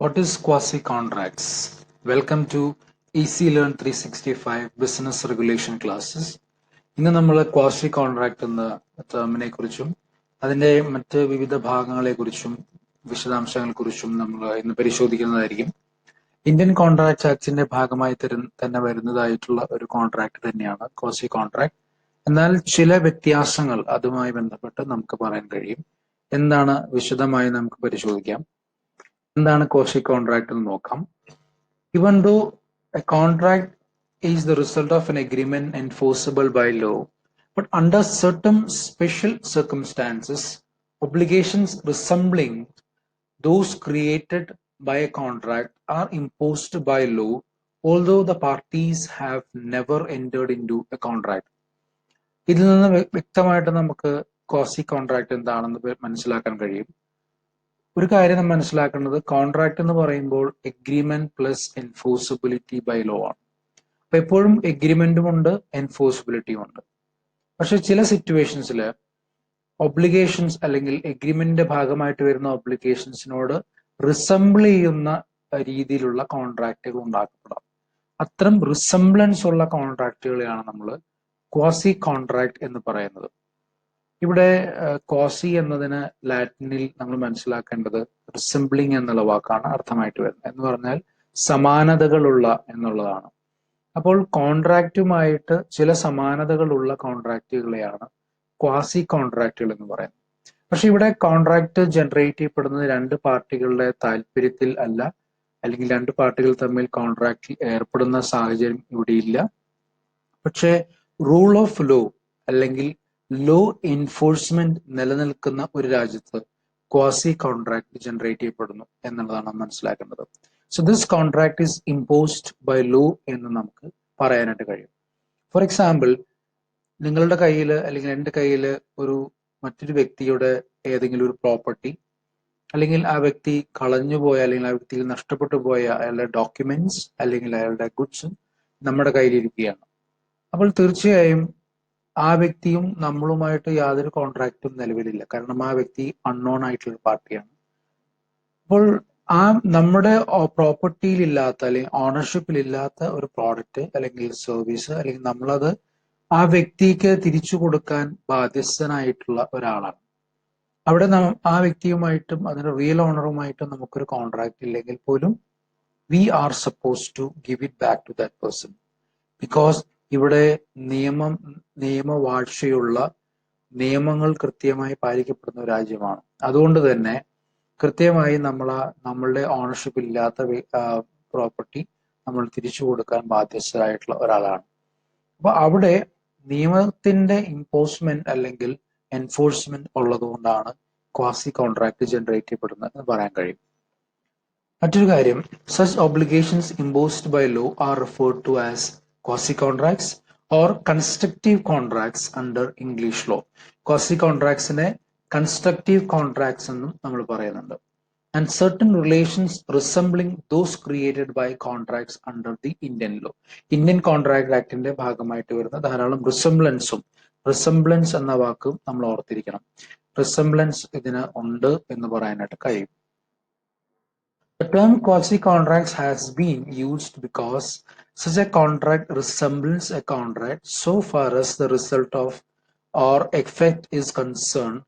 What is quasi-contracts? Welcome to Easy Learn 365 Business Regulation Classes. ഇന്ന് നമ്മൾ quasi contract എന്ന ടേമിനെ കുറിച്ചും അതിന്റെ മറ്റ് വിവിധ ഭാഗങ്ങളെ കുറിച്ചും വിശദാംശങ്ങളെ കുറിച്ചും നമ്മൾ ഇന്ന് പരിശോധിക്കുന്നതായിരിക്കും. ഇന്ത്യൻ കോൺട്രാക്ട് ആക്ടിന്റെ ഭാഗമായി തന്നെ വരുന്നതായിട്ടുള്ള ഒരു കോൺട്രാക്ട് തന്നെയാണ് ക്വാസി കോൺട്രാക്ട്. എന്നാൽ ചില വ്യത്യാസങ്ങൾ അതുമായി ബന്ധപ്പെട്ട് നമുക്ക് പറയാൻ കഴിയും. എന്താണ് വിശദമായി നമുക്ക് പരിശോധിക്കാം. എന്താണ് ക്വാസി കോൺട്രാക്ട് എന്ന് നോക്കാം. Even though a contract is the result of an agreement enforceable by law, but under certain special circumstances, obligations resembling those created by a contract are imposed by law, although the parties have never entered into a contract. ഇതിൽ നിന്ന് വ്യക്തമായിട്ട് നമുക്ക് quasi contract എന്താണെന്ന് മനസ്സിലാക്കാൻ കഴിയും. ഒരു കാര്യം നമ്മൾ മനസ്സിലാക്കേണ്ടത്, കോൺട്രാക്ട് എന്ന് പറയുമ്പോൾ agreement plus enforceability by law ആണ്. അപ്പൊ എപ്പോഴും എഗ്രിമെന്റും ഉണ്ട്, എൻഫോഴ്സിബിലിറ്റിയും ഉണ്ട്. പക്ഷെ ചില സിറ്റുവേഷൻസിൽ ഒബ്ലിഗേഷൻസ് അല്ലെങ്കിൽ എഗ്രിമെന്റിന്റെ ഭാഗമായിട്ട് വരുന്ന ഒബ്ലിഗേഷൻസിനോട് റിസംബിൾ ചെയ്യുന്ന രീതിയിലുള്ള കോൺട്രാക്റ്റുകൾ ഉണ്ടാക്കപ്പെടാം. അത്തരം റിസംബ്ലൻസ് ഉള്ള കോൺട്രാക്റ്റുകളെയാണ് നമ്മൾ ക്വാസി കോൺട്രാക്ട് എന്ന് പറയുന്നത്. ഇവിടെ ക്വാസി എന്നതിന് ലാറ്റിനിൽ നമ്മൾ മനസ്സിലാക്കേണ്ടത് റിസംബ്ലിംഗ് എന്നുള്ള വാക്കാണ് അർത്ഥമായിട്ട് വരുന്നത്. എന്ന് പറഞ്ഞാൽ സമാനതകളുള്ള എന്നുള്ളതാണ്. അപ്പോൾ കോൺട്രാക്റ്റുമായിട്ട് ചില സമാനതകളുള്ള കോൺട്രാക്റ്റുകളെയാണ് ക്വാസി കോൺട്രാക്റ്റുകൾ എന്ന് പറയുന്നത്. പക്ഷെ ഇവിടെ കോൺട്രാക്ട് ജനറേറ്റ് ചെയ്യപ്പെടുന്നത് രണ്ട് പാർട്ടികളുടെ താല്പര്യത്തിൽ അല്ല, അല്ലെങ്കിൽ രണ്ട് പാർട്ടികൾ തമ്മിൽ കോൺട്രാക്റ്റിൽ ഏർപ്പെടുന്ന സാഹചര്യം ഇവിടെയില്ല. പക്ഷേ റൂൾ ഓഫ് ലോ അല്ലെങ്കിൽ ലോ എൻഫോഴ്സ്മെന്റ് നിലനിൽക്കുന്ന ഒരു രാജ്യത്ത് ക്വാസി കോൺട്രാക്ട് ജനറേറ്റ് ചെയ്യപ്പെടുന്നു എന്നുള്ളതാണ് മനസ്സിലാക്കേണ്ടത്. So this contract is imposed by law എന്ന് നമുക്ക് പറയാനായിട്ട് കഴിയും. ഫോർ എക്സാമ്പിൾ, നിങ്ങളുടെ കയ്യിൽ അല്ലെങ്കിൽ എൻ്റെ കയ്യിൽ മറ്റൊരു വ്യക്തിയുടെ ഏതെങ്കിലും ഒരു പ്രോപ്പർട്ടി, അല്ലെങ്കിൽ ആ വ്യക്തി കളഞ്ഞുപോയ അല്ലെങ്കിൽ ആ വ്യക്തിയിൽ നഷ്ടപ്പെട്ടു പോയ അയാളുടെ ഡോക്യുമെന്റ്സ് അല്ലെങ്കിൽ അയാളുടെ ഗുഡ്സ് നമ്മുടെ കയ്യിലിരിക്കുകയാണ്. അപ്പോൾ തീർച്ചയായും ആ വ്യക്തിയും നമ്മളുമായിട്ട് യാതൊരു കോൺട്രാക്റ്റും നിലവിലില്ല. കാരണം ആ വ്യക്തി അൺനോൺ ആയിട്ടുള്ള പാർട്ടിയാണ്. അപ്പോൾ ആ നമ്മുടെ പ്രോപ്പർട്ടിയിൽ ഇല്ലാത്ത അല്ലെങ്കിൽ ഓണർഷിപ്പിൽ ഇല്ലാത്ത ഒരു പ്രോഡക്റ്റ് അല്ലെങ്കിൽ സർവീസ് അല്ലെങ്കിൽ നമ്മളത് ആ വ്യക്തിക്ക് തിരിച്ചു കൊടുക്കാൻ ബാധ്യസ്ഥനായിട്ടുള്ള ഒരാളാണ്. അവിടെ ആ വ്യക്തിയുമായിട്ടും അതിന്റെ റിയൽ ഓണറുമായിട്ടും നമുക്കൊരു കോൺട്രാക്ട് ഇല്ലെങ്കിൽ പോലും we are suppose to give it back to that person. Because ഇവിടെ നിയമവാഴ്ചയുള്ള നിയമങ്ങൾ കൃത്യമായി പാലിക്കപ്പെടുന്ന ഒരു രാജ്യമാണ്. അതുകൊണ്ട് തന്നെ കൃത്യമായി നമ്മളുടെ ഓണർഷിപ്പ് ഇല്ലാത്ത പ്രോപ്പർട്ടി നമ്മൾ തിരിച്ചു കൊടുക്കാൻ ബാധ്യസ്ഥരായിട്ടുള്ള ഒരാളാണ്. അപ്പൊ അവിടെ നിയമത്തിന്റെ ഇമ്പോസ്മെന്റ് അല്ലെങ്കിൽ എൻഫോഴ്സ്മെന്റ് ഉള്ളതുകൊണ്ടാണ് ക്വാസി കോൺട്രാക്ട് ജനറേറ്റ് ചെയ്യപ്പെടുന്നത് എന്ന് പറയാൻ കഴിയും. മറ്റൊരു കാര്യം, such obligations imposed by law are referred to as quasi-contracts or constructive contracts under English law. Quasi-contractsനെ constructive contracts എന്നും നമ്മൾ പറയുന്നുണ്ട്. And certain relations resembling those created by contracts under the Indian law. Indian contract ആക്ടിന്റെ ഭാഗമായിട്ട് വരുന്ന ധാരാളം resemblance എന്ന വാക്കും നമ്മൾ ഓർത്തിരിക്കണം. റിസംബ്ലൻസ് ഇതിന് ഉണ്ട് എന്ന് പറയാനായിട്ട് കഴിയും. The term quasi-contracts has been used because such a contract resembles a contract so far as the result of or effect is concerned,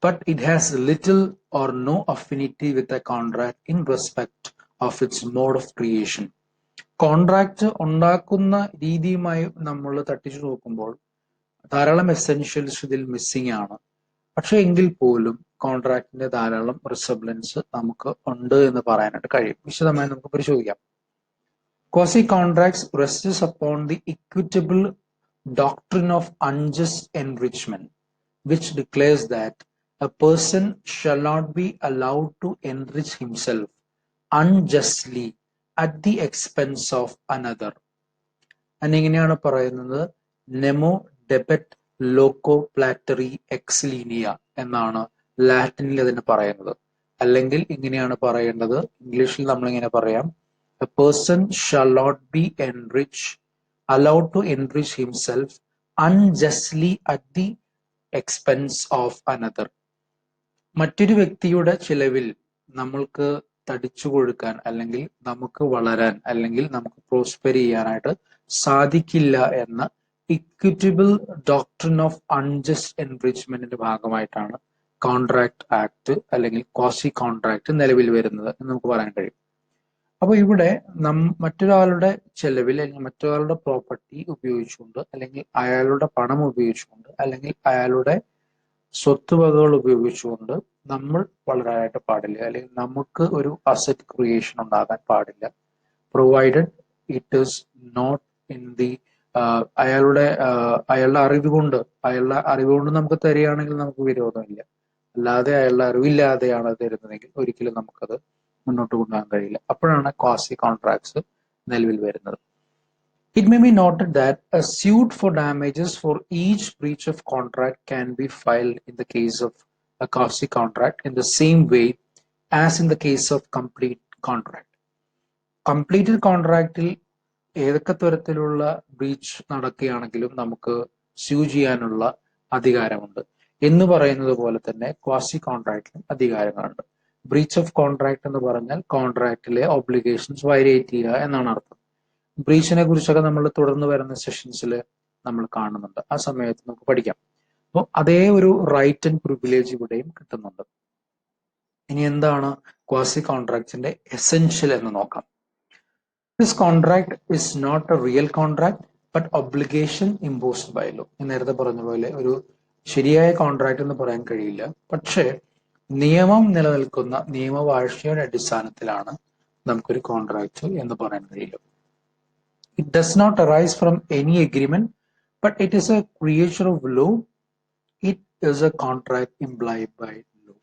but it has little or no affinity with a contract in respect of its mode of creation. Contract ഉണ്ടാക്കുന്ന രീതിയുമായി നമ്മൾ തട്ടിച്ചു നോക്കുമ്പോൾ ധാരാളം essentials ഇതിൽ missing ആണ്. പക്ഷെ എങ്കിൽ പോലും കോൺട്രാക്ടിന്റെ ധാരാളം റിസംബ്ലൻസ് നമുക്ക് ഉണ്ട് എന്ന് പറയാനായിട്ട് കഴിയും. വിശദമായി നമുക്ക് പരിശോധിക്കാം. Quasi contracts rests upon the equitable doctrine of unjust enrichment, which declares that a person shall not be allowed to enrich himself unjustly at the expense of another. എന്നിങ്ങനെയാണ് പറയുന്നത്. നെമോ ഡെബറ്റ് ലോക്കോ പ്ലാറ്ററി എക്സ് ലീനിയ എന്നാണ് ലാറ്റിനിൽ അതിന് പറയുന്നത്. അല്ലെങ്കിൽ ഇങ്ങനെയാണ് പറയേണ്ടത്, ഇംഗ്ലീഷിൽ നമ്മൾ ഇങ്ങനെ പറയാം, a person shall not be allowed to enrich himself unjustly at the expense of another. മറ്റൊരു വ്യക്തിയുടെ ചിലവിൽ നമ്മൾക്ക് തടിച്ചു കൊഴുക്കാൻ അല്ലെങ്കിൽ നമുക്ക് വളരാൻ അല്ലെങ്കിൽ നമുക്ക് പ്രോസ്പെർ ചെയ്യാനായിട്ട് സാധിക്കില്ല എന്ന ഇക്വിറ്റബിൾ ഡോക്ട്രിൻ ഓഫ് അൺജസ്റ്റ് എൻറിച്ച്മെന്റിന്റെ ഭാഗമായിട്ടാണ് കോൺട്രാക്ട് ആക്ട് അല്ലെങ്കിൽ ക്വാസി കോൺട്രാക്ട് നിലവിൽ വരുന്നത് എന്ന് നമുക്ക് പറയാൻ കഴിയും. അപ്പോൾ ഇവിടെ മറ്റൊരാളുടെ ചെലവിൽ അല്ലെങ്കിൽ മറ്റൊരാളുടെ പ്രോപ്പർട്ടി ഉപയോഗിച്ചുകൊണ്ട് അല്ലെങ്കിൽ അയാളുടെ പണം ഉപയോഗിച്ചുകൊണ്ട് അല്ലെങ്കിൽ അയാളുടെ സ്വത്തുവകകൾ ഉപയോഗിച്ചുകൊണ്ട് നമ്മൾ വളരാനായിട്ട് പാടില്ല, അല്ലെങ്കിൽ നമുക്ക് ഒരു അസറ്റ് ക്രിയേഷൻ ഉണ്ടാകാൻ പാടില്ല, provided it is not in the അയാളുടെ അയാളുടെ അറിവ് കൊണ്ട് നമുക്ക് തരികയാണെങ്കിൽ നമുക്ക് വിരോധമില്ല. അല്ലാതെ അയാളുടെ അറിവില്ലാതെയാണ് തരുന്നതെങ്കിൽ ഒരിക്കലും നമുക്കത് മുന്നോട്ട് കൊണ്ടുപോകാൻ കഴിയില്ല. അപ്പോഴാണ് ക്വാസി കോൺട്രാക്ട്സ് നിലവിൽ വരുന്നത്. It may be noted that a suit for damages for each breach of contract can be filed in the case of a quasi contract in the same way as in the case of complete contract. Completed contractil ഏതൊക്കെ തരത്തിലുള്ള breach നടക്കുകയാണെങ്കിലും നമുക്ക് sue ചെയ്യാനുള്ള അധികാരമുണ്ട്. എന്ന് പറയുന്നത് പോലെ തന്നെ quasi കോൺട്രാക്റ്റിലും അധികാരങ്ങളുണ്ട്. Breach of contract എന്ന് പറഞ്ഞാൽ കോൺട്രാക്റ്റിലെ ഒബ്ലിഗേഷൻസ് വയലേറ്റ് ചെയ്യുക എന്നാണ് അർത്ഥം. ബ്രീച്ചിനെ കുറിച്ചൊക്കെ നമ്മൾ തുടർന്ന് വരുന്ന സെഷൻസിൽ നമ്മൾ കാണുന്നുണ്ട്. ആ സമയത്ത് നമുക്ക് പഠിക്കാം. അപ്പോൾ അതേ ഒരു റൈറ്റ് ആൻഡ് പ്രിവിലേജ് ഇവിടെയും കിട്ടുന്നുണ്ട്. ഇനി എന്താണ് ക്വാസി കോൺട്രാക്റ്റിന്റെ എസെൻഷ്യൽ എന്ന് നോക്കാം. This contract is not a real contract but obligation imposed by law. നേരത്തെ പറഞ്ഞ പോലെ ഒരു ശരിയായ കോൺട്രാക്ട് എന്ന് പറയാൻ കഴിയില്ല, പക്ഷേ നിയമം നിലനിൽക്കുന്ന നിയമവാഴ്ചയുടെ അടിസ്ഥാനത്തിലാണ് നമുക്കൊരു കോൺട്രാക്ട് എന്ന് പറയാൻ കഴിയില്ല. It does not arise from any agreement, but it is a creature of law. It is a contract implied by law.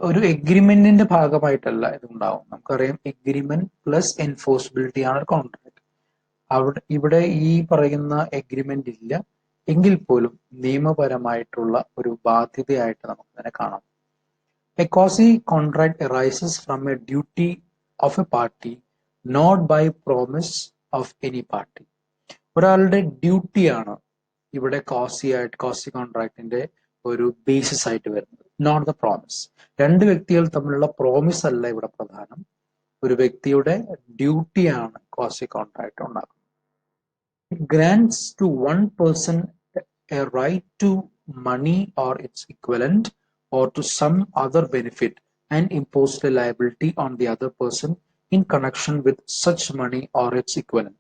ഒരു എഗ്രിമെന്റിന്റെ ഭാഗമായിട്ടല്ല ഇത് ഉണ്ടാവും. നമുക്കറിയാം എഗ്രിമെന്റ് പ്ലസ് എൻഫോഴ്സിബിലിറ്റി ആണ് കോൺട്രാക്ട്. ഇവിടെ ഈ പറയുന്ന എഗ്രിമെന്റ് ഇല്ല എങ്കിൽ പോലും നിയമപരമായിട്ടുള്ള ഒരു ബാധ്യതയായിട്ട് നമുക്ക് തന്നെ കാണാം. A quasi contract arises from a duty of a party, not by promise of any party. ഒരാളുടെ ഡ്യൂട്ടിയാണ് ഇവിടെ ക്വാസി കോൺട്രാക്ടിന്റെ ഒരു ബേസിസ് ആയിട്ട് വരുന്നത്, നോട്ട് ദ പ്രോമിസ്. രണ്ട് വ്യക്തികൾ തമ്മിലുള്ള പ്രോമിസ് അല്ല ഇവിടെ പ്രധാനം, ഒരു വ്യക്തിയുടെ ഡ്യൂട്ടിയാണ് ക്വാസി കോൺട്രാക്ട് ഉണ്ടാക്കുന്നത്. It grants to one person a right to money or its equivalent or to some other benefit and imposes a liability on the other person in connection with such money or its equivalent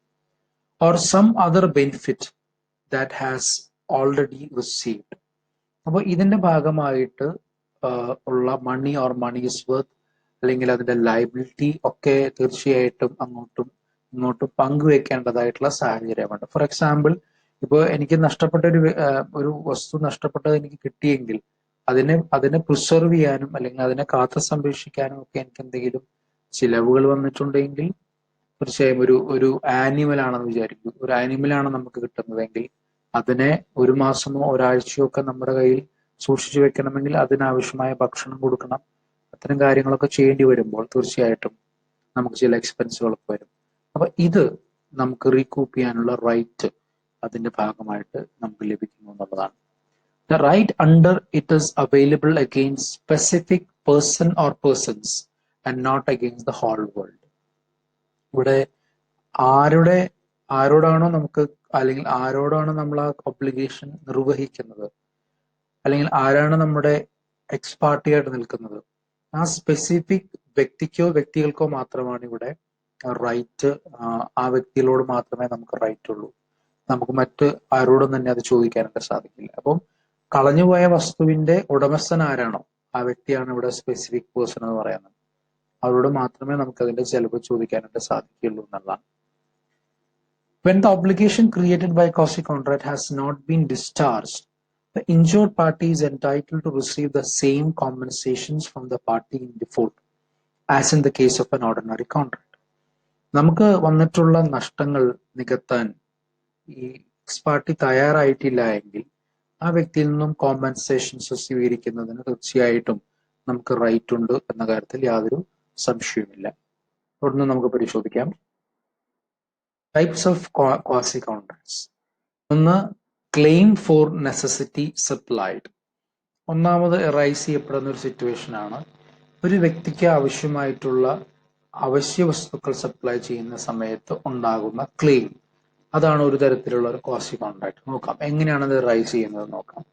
or some other benefit that has already received. അപ്പോൾ ഇതിന്റെ ഭാഗമായിട്ട് ഉള്ള money or money is worth അല്ലെങ്കിൽ അതിന്റെ liability ഒക്കെ തീർച്ചയായിട്ടും അങ്ങോട്ടും ഇങ്ങോട്ടും പങ്കുവെക്കേണ്ടതായിട്ടുള്ള സാഹചര്യമുണ്ട്. ഫോർ എക്സാമ്പിൾ, ഇപ്പോൾ എനിക്ക് നഷ്ടപ്പെട്ട ഒരു വസ്തു നഷ്ടപ്പെട്ടത് എനിക്ക് കിട്ടിയെങ്കിൽ അതിനെ പ്രിസർവ് ചെയ്യാനും അല്ലെങ്കിൽ അതിനെ കാത്തു സംരക്ഷിക്കാനും ഒക്കെ എനിക്ക് എന്തെങ്കിലും ചിലവുകൾ വന്നിട്ടുണ്ടെങ്കിൽ തീർച്ചയായും ഒരു ആനിമൽ ആണെന്ന് വിചാരിക്കും. ഒരു ആനിമലാണ് നമുക്ക് കിട്ടുന്നതെങ്കിൽ അതിനെ ഒരു മാസമോ ഒരാഴ്ചയോ ഒക്കെ നമ്മുടെ കയ്യിൽ സൂക്ഷിച്ചു വെക്കണമെങ്കിൽ അതിനാവശ്യമായ ഭക്ഷണം കൊടുക്കണം. അത്തരം കാര്യങ്ങളൊക്കെ ചെയ്യേണ്ടി വരുമ്പോൾ തീർച്ചയായിട്ടും നമുക്ക് ചില എക്സ്പെൻസുകളൊക്കെ വരും. അപ്പൊ ഇത് നമുക്ക് റീകൂപ്പ് ചെയ്യാനുള്ള റൈറ്റ് അതിന്റെ ഭാഗമായിട്ട് നമുക്ക് ലഭിക്കുന്നു എന്നുള്ളതാണ്. The right under it is available against specific person or persons and not against the whole world. ഇവിടെ ആരോടാണോ നമുക്ക് അല്ലെങ്കിൽ ആരോടാണോ നമ്മൾ ആ ഒബ്ലിഗേഷൻ നിർവഹിക്കുന്നത് അല്ലെങ്കിൽ ആരാണ് നമ്മുടെ എക്സ് പാർട്ടിയായിട്ട് നിൽക്കുന്നത്, ആ സ്പെസിഫിക് വ്യക്തിക്കോ വ്യക്തികൾക്കോ മാത്രമാണ് ഇവിടെ റൈറ്റ്. ആ വ്യക്തികളോട് മാത്രമേ നമുക്ക് റൈറ്റ് ഉള്ളൂ. നമുക്ക് മറ്റ് ആരോടും തന്നെ അത് ചോദിക്കാനായിട്ട് സാധിക്കില്ല. അപ്പം കളഞ്ഞുപോയ വസ്തുവിന്റെ ഉടമസ്ഥൻ ആരാണോ ആ വ്യക്തിയാണ് ഇവിടെ സ്പെസിഫിക് പേഴ്സൺ എന്ന് പറയുന്നത്. അവരോട് മാത്രമേ നമുക്ക് അതിന്റെ ചെലവ് ചോദിക്കാനായിട്ട് സാധിക്കുള്ളൂ എന്നുള്ളതാണ്. When the obligation created by quasi contract has not been discharged, the injured party is entitled to receive the same compensations from the party in default as in the case of an ordinary contract. നമുക്ക് വന്നിട്ടുള്ള നഷ്ടങ്ങൾ നികത്താൻ ഈ ex parte തയ്യാറായിട്ടില്ല എങ്കിൽ ആ വ്യക്തിയിൽ നിന്നും കോമ്പൻസേഷൻസ് സ്വീകരിക്കുന്നതിന് തീർച്ചയായിട്ടും നമുക്ക് റൈറ്റ് ഉണ്ട് എന്ന കാര്യത്തിൽ യാതൊരു സംശയവുമില്ല. തുടർന്ന് നമുക്ക് പരിശോധിക്കാം ടൈപ്സ് ഓഫ് ക്വാസി കോൺട്രാക്ട്സ്. ഒന്ന്, ക്ലെയിം ഫോർ നെസസിറ്റി സപ്ലൈഡ്. ഒന്നാമത് എറൈസ് ചെയ്യപ്പെടുന്ന ഒരു സിറ്റുവേഷൻ ആണ് ഒരു വ്യക്തിക്ക് ആവശ്യമായിട്ടുള്ള അവശ്യ വസ്തുക്കൾ സപ്ലൈ ചെയ്യുന്ന സമയത്ത് ഉണ്ടാകുന്ന ക്ലെയിം, അതാണ് ഒരു തരത്തിലുള്ള ഒരു ക്വാസി കോൺട്രാക്ട്. നോക്കാം എങ്ങനെയാണ് അത് റൈസ് ചെയ്യുന്നത് നോക്കാം.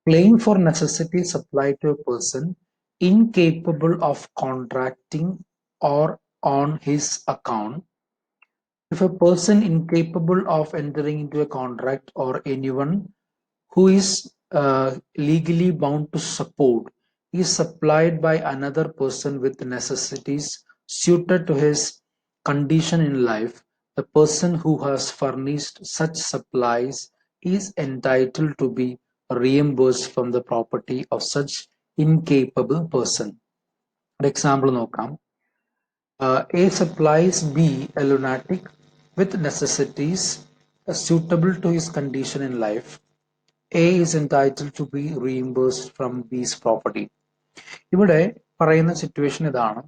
Claim for necessity supply to a person incapable of contracting or on his account. If a person incapable of entering into a contract or anyone who is legally bound to support is supplied by another person with necessities suited to his condition in life, the person who has furnished such supplies is entitled to be reimbursed from the property of such incapable person. ഒരു example നോക്കാം. A supplies B a lunatic with necessities suitable to his condition in life. A is entitled to be reimbursed from B's property. ഇവിടെ പറയുന്ന situation ഇതാണ്.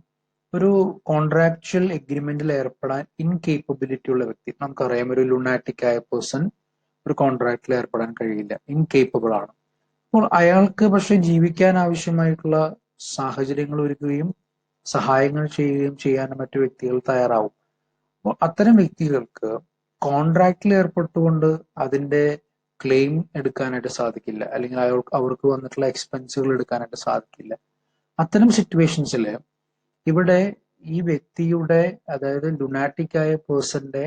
ഒരു contractual എഗ്രിമെന്റിൽ ഏർപ്പെടാൻ incapability ഉള്ള വ്യക്തി, നമുക്കറിയാം ഒരു ലുനാറ്റിക് ആയ പേഴ്സൺ ഒരു കോൺട്രാക്റ്റിൽ ഏർപ്പെടാൻ കഴിയില്ല, ഇൻകേപ്പബിൾ ആണ്. അപ്പോൾ അയാൾക്ക് പക്ഷെ ജീവിക്കാൻ ആവശ്യമായിട്ടുള്ള സാഹചര്യങ്ങൾ ഒരുക്കുകയും സഹായങ്ങൾ ചെയ്യുകയും ചെയ്യാൻ മറ്റു വ്യക്തികൾ തയ്യാറാവും. അപ്പോൾ അത്തരം വ്യക്തികൾക്ക് കോൺട്രാക്റ്റിൽ ഏർപ്പെട്ടുകൊണ്ട് അതിന്റെ ക്ലെയിം എടുക്കാനായിട്ട് സാധിക്കില്ല, അല്ലെങ്കിൽ അവർക്ക് വന്നിട്ടുള്ള എക്സ്പെൻസുകൾ എടുക്കാനായിട്ട് സാധിക്കില്ല. അത്തരം സിറ്റുവേഷൻസിൽ ഇവിടെ ഈ വ്യക്തിയുടെ, അതായത് ലുനാറ്റിക് ആയ പേഴ്സന്റെ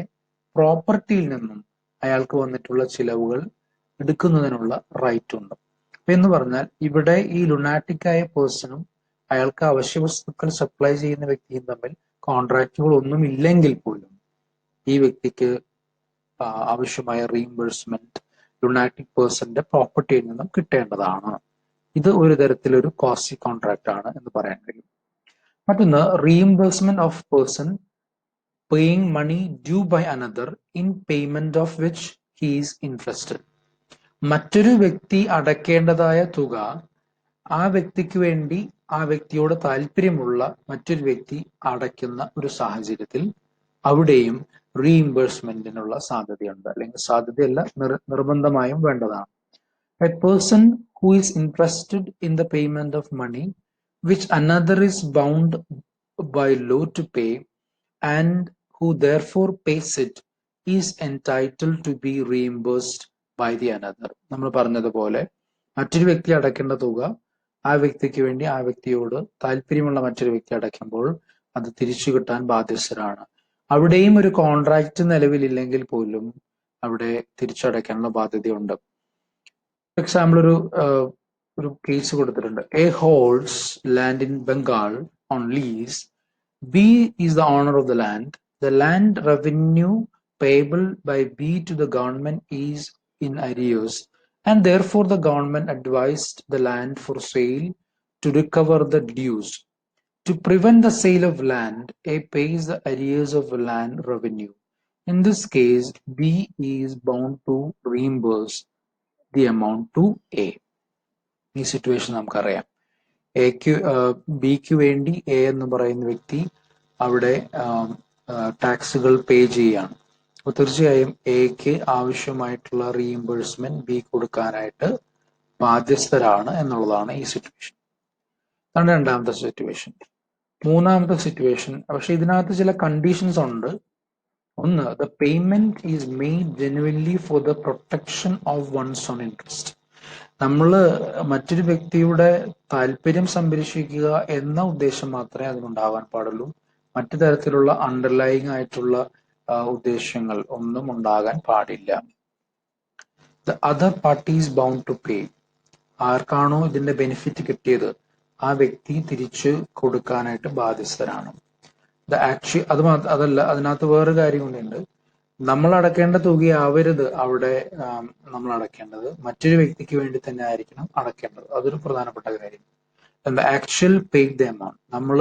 പ്രോപ്പർട്ടിയിൽ നിന്നും അയാൾക്ക് വന്നിട്ടുള്ള ചിലവുകൾ എടുക്കുന്നതിനുള്ള റൈറ്റ് ഉണ്ട്. എന്ന് പറഞ്ഞാൽ ഇവിടെ ഈ ലുനാറ്റിക് ആയ പേഴ്സണും അയാൾക്ക് അവശ്യ വസ്തുക്കൾ സപ്ലൈ ചെയ്യുന്ന വ്യക്തിയും തമ്മിൽ കോൺട്രാക്റ്റുകൾ ഒന്നും ഇല്ലെങ്കിൽ പോലും ഈ വ്യക്തിക്ക് ആവശ്യമായ റീഇംബേഴ്സ്മെന്റ് ലുനാറ്റിക് പേഴ്സന്റെ പ്രോപ്പർട്ടിയിൽ നിന്നും കിട്ടേണ്ടതാണ്. ഇത് ഒരു തരത്തിലൊരു ക്വാസി കോൺട്രാക്ട് ആണ് എന്ന് പറയാൻ കഴിയും. മറ്റൊന്ന്, reimbursement of person paying money due by another in payment of which he is interested. മറ്റൊരു വ്യക്തി അടയ്ക്കേണ്ടതായ തുക ആ വ്യക്തിക്ക് വേണ്ടി ആ വ്യക്തിയോട് താല്പര്യമുള്ള മറ്റൊരു വ്യക്തി അടയ്ക്കുന്ന ഒരു സാഹചര്യത്തിൽ അവിടെയും റീഇംബേഴ്സ്മെന്റിനുള്ള സാധ്യതയുണ്ട്, അല്ലെങ്കിൽ സാധ്യതയല്ല, നിർബന്ധമായും വേണ്ടതാണ്. A person who is interested in the payment of money which another is bound by law to pay and who therefore pays it is entitled to be reimbursed by the another. നമ്മൾ പറഞ്ഞതുപോലെ മറ്റൊരു വ്യക്തി അടയ്ക്കേണ്ട തുക ആ വ്യക്തിക്ക് വേണ്ടി ആ വ്യക്തിയോട് താല്പര്യമുള്ള മറ്റൊരു വ്യക്തി അടയ്ക്കുമ്പോൾ അത് തിരിച്ചു കിട്ടാൻ ബാധ്യസ്ഥരാണ്. അവിടെയും ഒരു കോൺട്രാക്ട് നിലവിലില്ലെങ്കിൽ പോലും അവിടെ തിരിച്ചടയ്ക്കാനുള്ള ബാധ്യതയുണ്ട്. ഫോർ എക്സാമ്പിൾ ഒരു കേസ് കൊടുത്തിട്ടുണ്ട്. A holds land in Bengal on lease. B is the owner of the land. The land revenue payable by B to the government is in arrears, and therefore the government advised the land for sale to recover the dues. To prevent the sale of land, A pays the arrears of land revenue. In this case, B is bound to reimburse the amount to A. ഈ situation നമുക്കറിയാം. ബിക്ക് വേണ്ടി A എന്ന് പറയുന്ന വ്യക്തി അവിടെ ടാക്സുകൾ പേ ചെയ്യാണ്. അപ്പൊ തീർച്ചയായും എക്ക് ആവശ്യമായിട്ടുള്ള റീഇംബേഴ്സ്മെന്റ് ബി കൊടുക്കാനായിട്ട് ബാധ്യസ്ഥരാണ് എന്നുള്ളതാണ് ഈ സിറ്റുവേഷൻ. അതാണ് രണ്ടാമത്തെ സിറ്റുവേഷൻ. മൂന്നാമത്തെ സിറ്റുവേഷൻ, പക്ഷെ ഇതിനകത്ത് ചില കണ്ടീഷൻസ് ഉണ്ട്. ഒന്ന്, the payment is made genuinely for the protection of one's own interest. നമ്മൾ മറ്റൊരു വ്യക്തിയുടെ താല്പര്യം സംരക്ഷിക്കുക എന്ന ഉദ്ദേശം മാത്രമേ അതിനുണ്ടാവാൻ പാടുള്ളൂ. മറ്റു തരത്തിലുള്ള അണ്ടർലൈങ് ആയിട്ടുള്ള ഉദ്ദേശങ്ങൾ ഒന്നും ഉണ്ടാകാൻ പാടില്ല. The other party is bound to pay. ആർക്കാണോ ഇതിന്റെ ബെനിഫിറ്റ് കിട്ടിയത് ആ വ്യക്തി തിരിച്ചു കൊടുക്കാനായിട്ട് ബാധ്യസ്ഥരാണ്. അതല്ല, അതിനകത്ത് വേറൊരു കാര്യം കൂടിയുണ്ട്. നമ്മൾ അടയ്ക്കേണ്ട തുകയാവരുത് അവിടെ നമ്മൾ അടയ്ക്കേണ്ടത്, മറ്റൊരു വ്യക്തിക്ക് വേണ്ടി തന്നെ ആയിരിക്കണം അടയ്ക്കേണ്ടത്. അതൊരു പ്രധാനപ്പെട്ട കാര്യം. ആക്ച്വൽ പെയ്ഡ് ദ എമൗണ്ട്, നമ്മൾ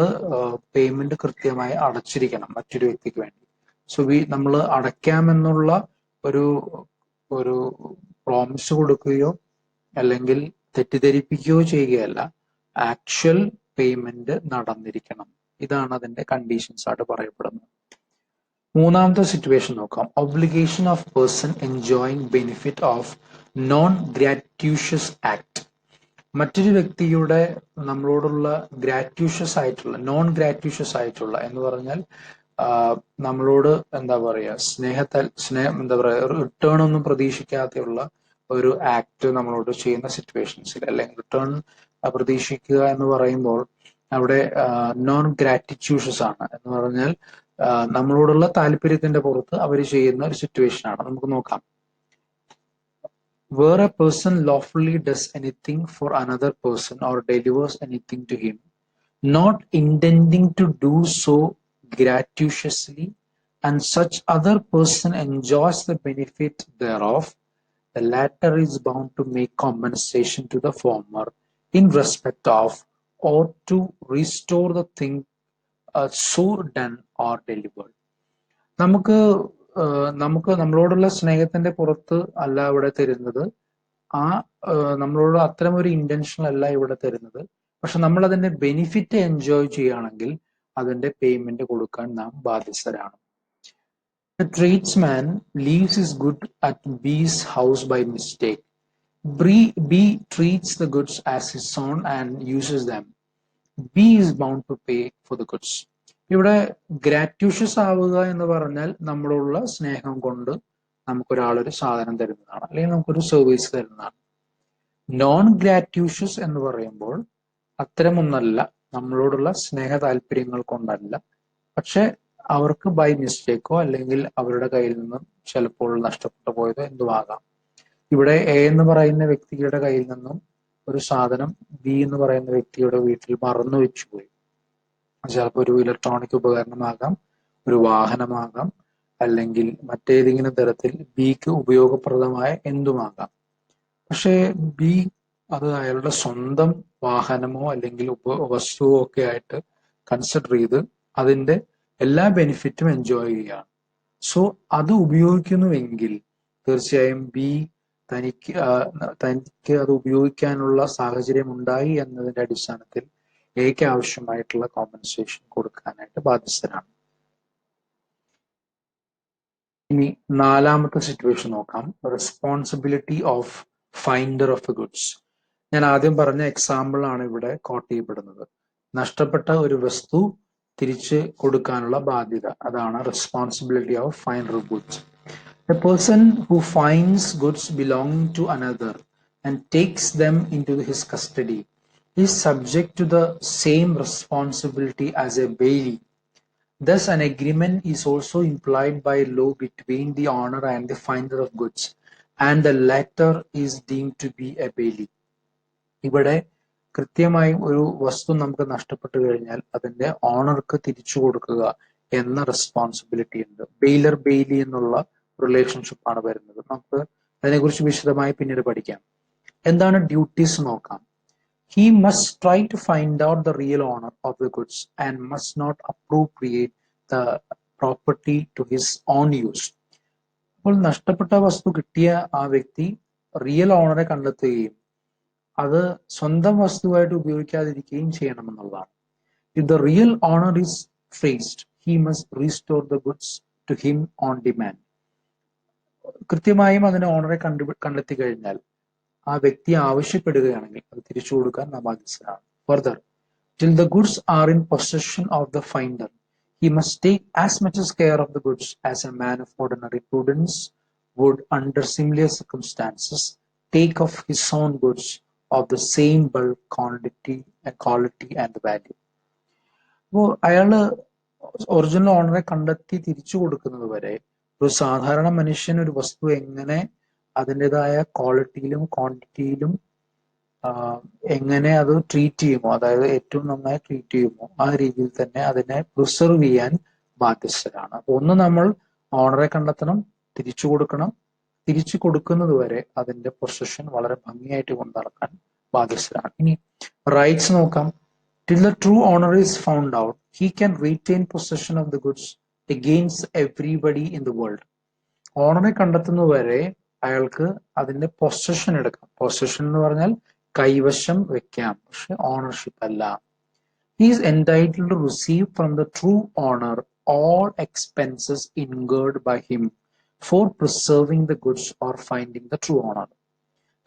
പേയ്മെന്റ് കൃത്യമായി അടച്ചിരിക്കണം മറ്റൊരു വ്യക്തിക്ക് വേണ്ടി. സോ നമ്മൾ അടയ്ക്കാമെന്നുള്ള ഒരു ഒരു പ്രോമിസ് കൊടുക്കുകയോ അല്ലെങ്കിൽ തെറ്റിദ്ധരിപ്പിക്കുകയോ ചെയ്യുകയല്ല, ആക്ച്വൽ പേയ്മെന്റ് നടന്നിരിക്കണം. ഇതാണ് അതിന്റെ കണ്ടീഷൻസ് ആയിട്ട് പറയപ്പെടുന്നത്. മൂന്നാമത്തെ സിറ്റുവേഷൻ നോക്കാം. Obligation of person enjoying benefit of non gratuitous act. മറ്റൊരു വ്യക്തിയുടെ നമ്മളോടുള്ള ഗ്രാറ്റ്യൂഷ്യസ് ആയിട്ടുള്ള നോൺ ഗ്രാറ്റ്യൂഷ്യസ് ആയിട്ടുള്ള എന്ന് പറഞ്ഞാൽ നമ്മളോട് എന്താ പറയുക സ്നേഹം എന്താ പറയുക റിട്ടേൺ ഒന്നും പ്രതീക്ഷിക്കാതെയുള്ള ഒരു ആക്ട് നമ്മളോട് ചെയ്യുന്ന സിറ്റുവേഷൻസിൽ അല്ലെങ്കിൽ റിട്ടേൺ പ്രതീക്ഷിക്കുക എന്ന് പറയുമ്പോൾ അവിടെ നോൺ ഗ്രാറ്റിറ്റ്യൂഷ്യസ് ആണ് എന്ന് പറഞ്ഞാൽ നമ്മളോടുള്ള താല്പര്യത്തിന്റെ പുറത്ത് അവർ ചെയ്യുന്ന ഒരു സിറ്റുവേഷൻ ആണ്. നമുക്ക് നോക്കാം. Where a person lawfully does anything for another person or delivers anything to him, not intending to do so gratuitously, and such other person enjoys the benefit thereof, the latter is bound to make compensation to the former in respect of or to restore the thing so done or delivered. നമുക്ക് നമ്മളോടുള്ള സ്നേഹത്തിന്റെ പുറത്ത് അല്ല ഇവിടെ തരുന്നത്, നമ്മളോട് അത്തരം ഒരു ഇന്റൻഷൻ അല്ല ഇവിടെ തരുന്നത്. പക്ഷെ നമ്മൾ അതിന്റെ ബെനിഫിറ്റ് എൻജോയ് ചെയ്യുകയാണെങ്കിൽ അതിന്റെ പേയ്മെന്റ് കൊടുക്കാൻ നാം ബാധ്യസ്ഥരാണ്. The tradesman leaves his good at B's house by mistake. B treats the goods as his own and uses them. B is bound to pay for the goods. ഇവിടെ ഗ്രാറ്റ്യൂഷ്യസ് ആവുക എന്ന് പറഞ്ഞാൽ നമ്മളോടുള്ള സ്നേഹം കൊണ്ട് നമുക്കൊരാളൊരു സാധനം തരുന്നതാണ് അല്ലെങ്കിൽ നമുക്കൊരു സർവീസ് തരുന്നതാണ്. നോൺ ഗ്രാറ്റ്യൂഷ്യസ് എന്ന് പറയുമ്പോൾ അത്തരമൊന്നല്ല, നമ്മളോടുള്ള സ്നേഹ താല്പര്യങ്ങൾ കൊണ്ടല്ല, പക്ഷെ അവർക്ക് ബൈ മിസ്റ്റേക്കോ അല്ലെങ്കിൽ അവരുടെ കയ്യിൽ നിന്നും ചിലപ്പോൾ നഷ്ടപ്പെട്ടു പോയതോ എന്തുമാകാം. ഇവിടെ എ എന്ന് പറയുന്ന വ്യക്തിയുടെ കയ്യിൽ നിന്നും ഒരു സാധനം ബി എന്ന് പറയുന്ന വ്യക്തിയുടെ വീട്ടിൽ മറന്നു വെച്ചുപോയി. ചിലപ്പോൾ ഒരു ഇലക്ട്രോണിക് ഉപകരണമാകാം, ഒരു വാഹനമാകാം, അല്ലെങ്കിൽ മറ്റേതെങ്കിലും തരത്തിൽ ബിക്ക് ഉപയോഗപ്രദമായ എന്തുമാകാം. പക്ഷേ ബി അത് അയാളുടെ സ്വന്തം വാഹനമോ അല്ലെങ്കിൽ വസ്തുവോ ഒക്കെ ആയിട്ട് കൺസിഡർ ചെയ്ത് അതിന്റെ എല്ലാ ബെനിഫിറ്റും എൻജോയ് ചെയ്യുകയാണ്. സോ അത് ഉപയോഗിക്കുന്നുവെങ്കിൽ തീർച്ചയായും ബി തനിക്ക് അത് ഉപയോഗിക്കാനുള്ള സാഹചര്യം ഉണ്ടായി എന്നതിന്റെ അടിസ്ഥാനത്തിൽ എക്ക് ആവശ്യമായിട്ടുള്ള കോമ്പൻസേഷൻ കൊടുക്കാനായിട്ട് ബാധ്യസ്ഥരാണ്. ഇനി നാലാമത്തെ സിറ്റുവേഷൻ നോക്കാം. Responsibility of finder of the goods. ഞാൻ ആദ്യം പറഞ്ഞ എക്സാമ്പിൾ ആണ് ഇവിടെ കോട്ട് ചെയ്യപ്പെടുന്നത്. നഷ്ടപ്പെട്ട ഒരു വസ്തു തിരിച്ച് കൊടുക്കാനുള്ള ബാധ്യത, അതാണ് responsibility of finder of goods. A person who finds goods belonging to another and takes them into his custody is subject to the same responsibility as a bailee. Thus, an agreement is also implied by law between the owner and the finder of goods, and the latter is deemed to be a bailee. ഇവിടെ കൃത്യമായും ഒരു വസ്തു നമുക്ക് നഷ്ടപ്പെട്ടു കഴിഞ്ഞാൽ അതിന്റെ ഓണർക്ക് തിരിച്ചു കൊടുക്കുക എന്ന റെസ്പോൺസിബിലിറ്റി ഉണ്ട്. ബെയിലർ ബെയിലി എന്നുള്ള റിലേഷൻഷിപ്പ് ആണ് വരുന്നത്. നമുക്ക് അതിനെക്കുറിച്ച് വിശദമായി പിന്നീട് പഠിക്കാം. എന്താണ് ഡ്യൂട്ടീസ് നോക്കാം. He must try to find out the real owner of the goods and must not appropriate the property to his own use. അപ്പോൾ നഷ്ടപ്പെട്ട വസ്തു കിട്ടിയ ആ വ്യക്തി റിയൽ ഓണറെ കണ്ടെത്തുകയും അത് സ്വന്തം വസ്തുവായിട്ട് ഉപയോഗിക്കാതിരിക്കുകയും ചെയ്യണമെന്നുള്ളതാണ്. If the real owner is traced, he must restore the goods to him on demand. കൃത്യമായും അതിന് ഓണറെ കണ്ടെത്തി കഴിഞ്ഞാൽ ആ വ്യക്തി ആവശ്യപ്പെടുകയാണെങ്കിൽ അത് തിരിച്ചു കൊടുക്കാൻ നാം ബാധ്യസ്ഥരാണ്. Further, till the goods are in possession of the finder, he must take as much care of the goods as a man of ordinary prudence would under similar circumstances take of his own goods of the same bulk, quality and value. അപ്പോൾ അയാള് original ഓണറെ കണ്ടെത്തി തിരിച്ചു കൊടുക്കുന്നത് വരെ ഒരു സാധാരണ മനുഷ്യൻ ഒരു വസ്തു എങ്ങനെ അതിൻ്റെതായ ക്വാളിറ്റിയിലും ക്വാണ്ടിറ്റിയിലും എങ്ങനെ അത് ട്രീറ്റ് ചെയ്യുമോ, അതായത് ഏറ്റവും നന്നായി ട്രീറ്റ് ചെയ്യുമോ ആ രീതിയിൽ തന്നെ അതിനെ പ്രിസർവ് ചെയ്യാൻ ബാധ്യസ്ഥരാണ്. ഒന്ന് നമ്മൾ ഓണറെ കണ്ടെത്തണം, തിരിച്ചു കൊടുക്കണം. തിരിച്ചു കൊടുക്കുന്നത് വരെ അതിന്റെ പൊസഷൻ വളരെ ഭംഗിയായിട്ട് കൊണ്ടു നടക്കാൻ ബാധ്യസ്ഥരാണ്. ഇനി റൈറ്റ്സ് നോക്കാം. Till the true owner is found out, he can retain possession of the goods against everybody in the world. ഓണറെ കണ്ടെത്തുന്നവരെ അയാൾക്ക് അതിന്റെ പൊസഷൻ എടുക്കാം. പൊസഷൻ എന്ന് പറഞ്ഞാൽ കൈവശം വെക്കാം, പക്ഷെ ഓണർഷിപ്പ് അല്ല. He is entitled to receive from the true owner all expenses incurred by him for preserving the goods or finding the true owner.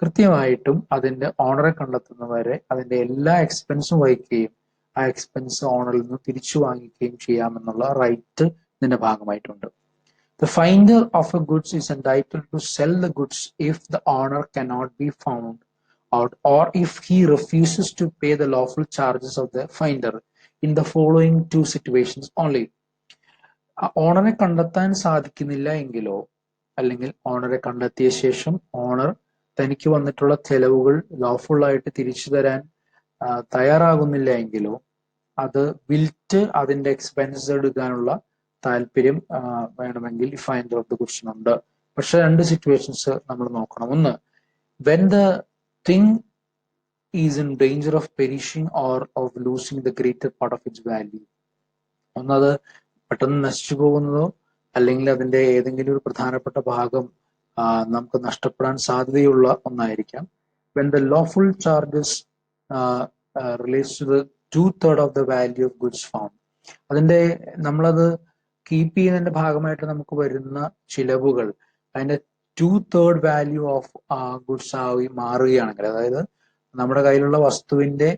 കൃത്യമായിട്ടും അതിന്റെ ഓണറെ കണ്ടെത്തുന്നവരെ അതിന്റെ എല്ലാ എക്സ്പെൻസും വഹിക്കുകയും ആ എക്സ്പെൻസ് ഓണറിൽ നിന്ന് തിരിച്ചു വാങ്ങിക്കുകയും ചെയ്യാമെന്നുള്ള റൈറ്റ് ഇതിന്റെ ഭാഗമായിട്ടുണ്ട്. The finder of a goods is entitled to sell the goods if the owner cannot be found out or if he refuses to pay the lawful charges of the finder in the following two situations only. ഓണറെ കണ്ടെത്താൻ സാധിക്കുന്നില്ല എങ്കിലോ അല്ലെങ്കിൽ ഓണറെ കണ്ടെത്തിയ ശേഷം owner തനിക്ക് വന്നിട്ടുള്ള ചെലവുകൾ lawful ആയിട്ട് തിരിച്ചു തരാൻ തയ്യാറാകുന്നില്ല എങ്കിലോ അത് വിൽറ്റ് അതിന്റെ എക്സ്പെൻസ് എടുക്കാനുള്ള താല്പര്യം വേണമെങ്കിൽ ഫൈൻഡർ ഓഫ് ദ ഗുഡ്സിനുണ്ട്. പക്ഷെ രണ്ട് സിറ്റുവേഷൻസ് നമ്മൾ നോക്കണം. ഒന്ന്, when the thing is in danger of perishing or of losing the greater part of its value. ഒന്നത് പെട്ടെന്ന് നശിച്ചു പോകുന്നതോ അല്ലെങ്കിൽ അതിന്റെ ഏതെങ്കിലും ഒരു പ്രധാനപ്പെട്ട ഭാഗം നമുക്ക് നഷ്ടപ്പെടാൻ സാധ്യതയുള്ള ഒന്നായിരിക്കാം. When the lawful charges relates to the 2/3 of the value of goods found. അതിന്റെ നമ്മളത് കീപ്പ് ചെയ്യുന്നതിന്റെ ഭാഗമായിട്ട് നമുക്ക് വരുന്ന ചിലവുകൾ അതിന്റെ 2/3 വാല്യൂ ഓഫ് ഗുഡ്സ് ആയി മാറുകയാണെങ്കിൽ, അതായത് നമ്മുടെ കയ്യിലുള്ള വസ്തുവിന്റെ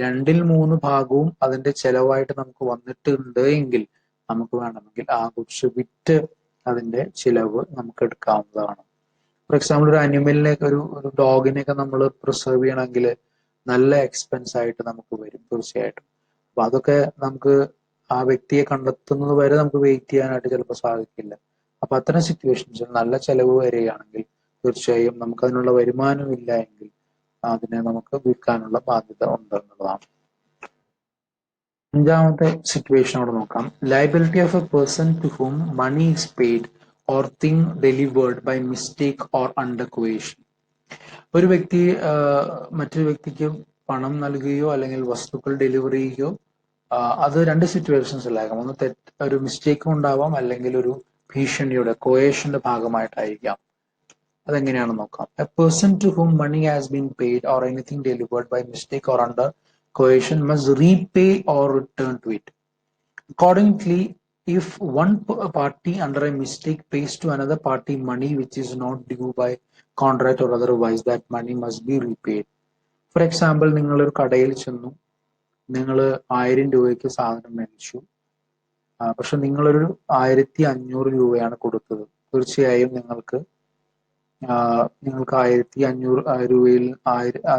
2/3 ഭാഗവും അതിന്റെ ചെലവായിട്ട് നമുക്ക് വന്നിട്ടുണ്ട് എങ്കിൽ നമുക്ക് വേണമെങ്കിൽ ആ ഗുഡ്സ് വിറ്റ് അതിന്റെ ചിലവ് നമുക്ക് എടുക്കാവുന്നതാണ്. ഫോർ എക്സാമ്പിൾ, ഒരു അനിമലിനെയൊക്കെ ഒരു ഡോഗിനെയൊക്കെ നമ്മൾ പ്രിസർവ് ചെയ്യണമെങ്കിൽ നല്ല എക്സ്പെൻസ് ആയിട്ട് നമുക്ക് വരും തീർച്ചയായിട്ടും. അപ്പൊ അതൊക്കെ നമുക്ക് ആ വ്യക്തിയെ കണ്ടെത്തുന്നത് വരെ നമുക്ക് വെയിറ്റ് ചെയ്യാനായിട്ട് ചിലപ്പോൾ സാധിക്കില്ല. അപ്പൊ അത്തരം സിറ്റുവേഷൻസിൽ നല്ല ചെലവ് വരികയാണെങ്കിൽ തീർച്ചയായും നമുക്ക് അതിനുള്ള വരുമാനം ഇല്ല എങ്കിൽ അതിനെ നമുക്ക് വിൽക്കാനുള്ള ബാധ്യത ഉണ്ടെന്നുള്ളതാണ്. അഞ്ചാമത്തെ സിറ്റുവേഷൻ അവിടെ നോക്കാം. Liability of a person to whom money is paid or thing delivered by mistake or under coercion. ഒരു വ്യക്തി മറ്റൊരു വ്യക്തിക്ക് പണം നൽകുകയോ അല്ലെങ്കിൽ വസ്തുക്കൾ ഡെലിവറി ചെയ്യുകയോ അത് രണ്ട് സിറ്റുവേഷൻസിലാകാം. ഒന്ന് ഒരു മിസ്റ്റേക്കും ഉണ്ടാവാം, അല്ലെങ്കിൽ ഒരു ഭീഷണിയുടെ കോയേഷന്റെ ഭാഗമായിട്ടായിരിക്കാം. അതെങ്ങനെയാണെന്ന് നോക്കാം. A person to whom money has been paid or anything delivered by mistake or under coercion must repay or return to it. Accordingly, if one party under a mistake pays to another party money which is not due by contract or otherwise, that money must be repaid. For example, നിങ്ങളൊരു കടയിൽ ചെന്നു, നിങ്ങൾ 1000 രൂപയ്ക്ക് സാധനം മേടിച്ചു, പക്ഷെ നിങ്ങളൊരു 1500 രൂപയാണ് കൊടുത്തത്. തീർച്ചയായും നിങ്ങൾക്ക് 1500 രൂപയിൽ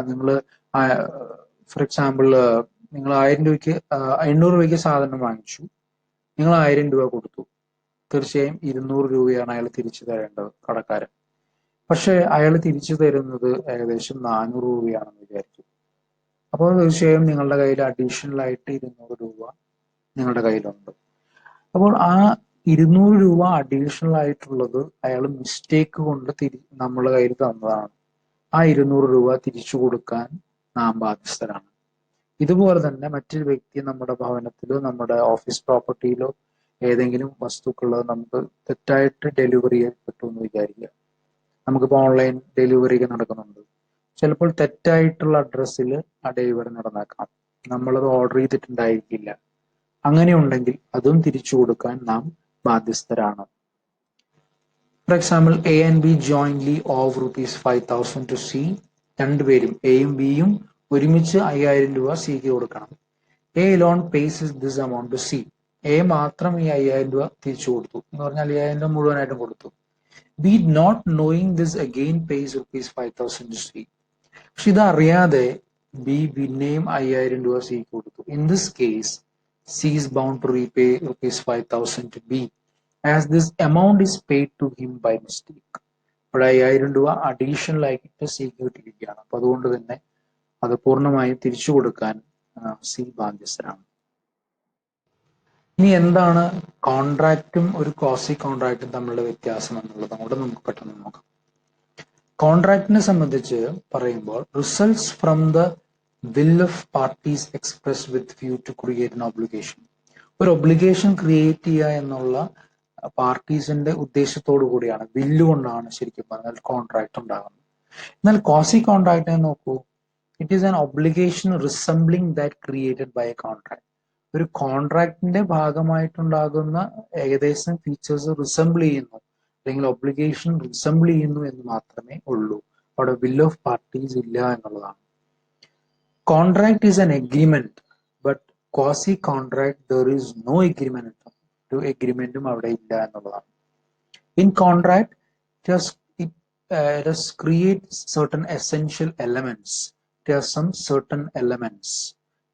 നിങ്ങൾ ഫോർ എക്സാമ്പിൾ നിങ്ങൾ 1000 രൂപയ്ക്ക് 800 രൂപയ്ക്ക് സാധനം വാങ്ങിച്ചു, നിങ്ങൾ 1000 രൂപ കൊടുത്തു. തീർച്ചയായും 200 രൂപയാണ് അയാൾ തിരിച്ചു തരേണ്ടത്, കടക്കാരൻ. പക്ഷെ അയാൾ തിരിച്ചു തരുന്നത് ഏകദേശം 400 രൂപയാണെന്ന് വിചാരിച്ചു. അപ്പോൾ തീർച്ചയായും നിങ്ങളുടെ കയ്യിൽ അഡീഷണൽ ആയിട്ട് 200 രൂപ നിങ്ങളുടെ കയ്യിലുണ്ട്. അപ്പോൾ ആ 200 രൂപ അഡീഷണൽ ആയിട്ടുള്ളത് അയാൾ മിസ്റ്റേക്ക് കൊണ്ട് നമ്മുടെ കയ്യിൽ തന്നതാണ്. ആ 200 രൂപ തിരിച്ചു കൊടുക്കാൻ നാം ബാധ്യസ്ഥരാണ്. ഇതുപോലെ തന്നെ മറ്റൊരു വ്യക്തി നമ്മുടെ ഭവനത്തിലോ നമ്മുടെ ഓഫീസ് പ്രോപ്പർട്ടിയിലോ ഏതെങ്കിലും വസ്തുക്കൾ നമുക്ക് തെറ്റായിട്ട് ഡെലിവറി ചെയ്യപ്പെട്ടു എന്ന് വിചാരിക്കുക. നമുക്കിപ്പോൾ ഓൺലൈൻ ഡെലിവറി ഒക്കെ നടക്കുന്നുണ്ട്. ചിലപ്പോൾ തെറ്റായിട്ടുള്ള അഡ്രസ്സിൽ ആ ഡെലിവറി നടന്നേക്കാം. നമ്മളത് ഓർഡർ ചെയ്തിട്ടുണ്ടായിരിക്കില്ല. അങ്ങനെ ഉണ്ടെങ്കിൽ അതും തിരിച്ചു കൊടുക്കാൻ നാം ബാധ്യസ്ഥരാണ്. For example, A and B jointly of ₹5,000 to C. രണ്ടുപേരും എയും ബിയും ഒരുമിച്ച് 5000 രൂപ സിക്ക് കൊടുക്കണം. A alone pays this amount to C. A മാത്രം ഈ 5000 രൂപ തിരിച്ചു കൊടുത്തു എന്ന് പറഞ്ഞാൽ 5000 രൂപ മുഴുവനായിട്ടും കൊടുത്തു. B not knowing this again pays ₹5,000 to C. പക്ഷെ ഇതറിയാതെ ബി പിന്നെയും 5000 രൂപ സിക്ക് കൊടുത്തു. In this case C is bound to repay ₹5,000 to B as this amount is paid to him by mistake. ഇവിടെ 5000 രൂപ അഡീഷണൽ ആയിട്ട് സിക്ക് കിട്ടിയിരിക്കുകയാണ്. അപ്പൊ അതുകൊണ്ട് തന്നെ അത് പൂർണ്ണമായും തിരിച്ചു കൊടുക്കാൻ സി ബാധ്യസ്ഥരാണ്. ഇനി എന്താണ് കോൺട്രാക്റ്റും ഒരു ക്വാസി കോൺട്രാക്റ്റും തമ്മിലുള്ള വ്യത്യാസം എന്നുള്ളത് കൂടെ നമുക്ക് പെട്ടെന്ന് നോക്കാം. കോൺട്രാക്റ്റിനെ സംബന്ധിച്ച് പറയുമ്പോൾ results from the will of parties express with view to create an obligation. ഒരു ഒബ്ലിഗേഷൻ ക്രിയേറ്റ് ചെയ്യുക എന്നുള്ള പാർട്ടീസിന്റെ ഉദ്ദേശത്തോടു കൂടിയാണ്, വില്ലുകൊണ്ടാണ് ശരിക്കും പറഞ്ഞാൽ കോൺട്രാക്ട് ഉണ്ടാകുന്നത്. എന്നാൽ ക്വാസി കോൺട്രാക്റ്റിനെ നോക്കൂ. It is an obligation resembling that created by a contract. ഒരു കോൺട്രാക്ടിന്റെ ഭാഗമായിട്ടുണ്ടാകുന്ന ഏകദേശം ഫീച്ചേഴ്സ് റിസംബിൾ ചെയ്യുന്നു, അല്ലെങ്കിൽ ഒബ്ലിഗേഷൻ റിസംബിൾ ചെയ്യുന്നു എന്ന് മാത്രമേ ഉള്ളൂ. അവിടെ will of parties ഇല്ല എന്നുള്ളതാണ്. Contract is an agreement, but quasi contract there is no agreement. ഒരു agreementഉം അവിടെ ഇല്ല എന്നുള്ളതാണ്. In contract, it does create certain essential elements. There are some certain elements.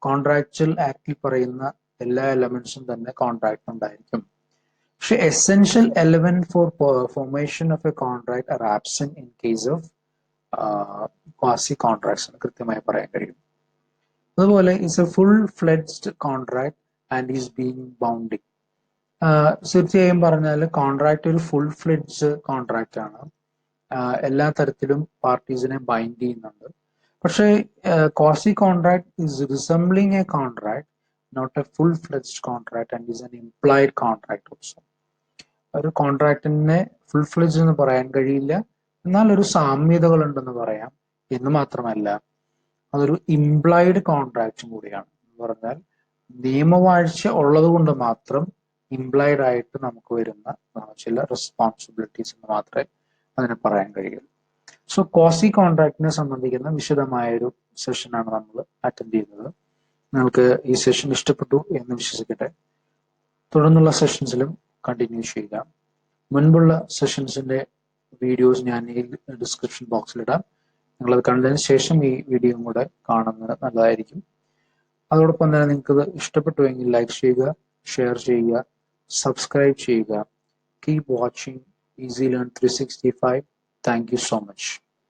Contractual actil പറയുന്ന എല്ലാ elementsഉം തന്നെ contract ഉണ്ടായിരിക്കും. പക്ഷെ essential element for formation of a contract are absent in case of quasi contracts എന്ന് കൃത്യമായി പറയാൻ കഴിയും. അതുപോലെ is a full-fledged contract and is being bounding. തീർച്ചയായും പറഞ്ഞാൽ കോൺട്രാക്ട് ഒരു ഫുൾ ഫ്ലെഡ്ജ് കോൺട്രാക്ട് ആണ്. എല്ലാ തരത്തിലും പാർട്ടീസിനെ ബൈൻഡ് ചെയ്യുന്നുണ്ട്. പക്ഷേ quasi contract is resembling a contract, not a full fledge contract and is an implied contract also. ഒരു കോൺട്രാക്ടിനെ ഫുൾ ഫ്ലെഡ്ജ് എന്ന് പറയാൻ കഴിയില്ല, എന്നാൽ ഒരു സാമ്യതകൾ ഉണ്ടെന്ന് പറയാം. എന്ന് മാത്രമല്ല അതൊരു ഇംപ്ലൈഡ് കോൺട്രാക്റ്റും കൂടിയാണ്. എന്ന് പറഞ്ഞാൽ നിയമവാഴ്ച ഉള്ളത് കൊണ്ട് മാത്രം ഇംപ്ലൈഡ് ആയിട്ട് നമുക്ക് വരുന്ന ചില റെസ്പോൺസിബിലിറ്റീസ് എന്ന് മാത്രമേ അതിനെ പറയാൻ കഴിയുള്ളൂ. സോ ക്വാസി കോൺട്രാക്റ്റിനെ സംബന്ധിക്കുന്ന വിശദമായൊരു സെഷനാണ് നമ്മൾ അറ്റൻഡ് ചെയ്യുന്നത്. നിങ്ങൾക്ക് ഈ സെഷൻ ഇഷ്ടപ്പെട്ടു എന്ന് വിശ്വസിക്കട്ടെ. തുടർന്നുള്ള സെഷൻസിലും കണ്ടിന്യൂ ചെയ്യുക. മുൻപുള്ള സെഷൻസിന്റെ വീഡിയോസ് ഞാൻ ഈ ഡിസ്ക്രിപ്ഷൻ ബോക്സിലിടാം. നിങ്ങളത് കണ്ടതിന് ശേഷം ഈ വീഡിയോ കൂടെ കാണുന്നത് നല്ലതായിരിക്കും. അതോടൊപ്പം തന്നെ നിങ്ങൾക്ക് ഇത് ഇഷ്ടപ്പെട്ടുവെങ്കിൽ ലൈക്ക് ചെയ്യുക, ഷെയർ ചെയ്യുക, സബ്സ്ക്രൈബ് ചെയ്യുക. Keep watching Easy Learn 365. Thank you so much.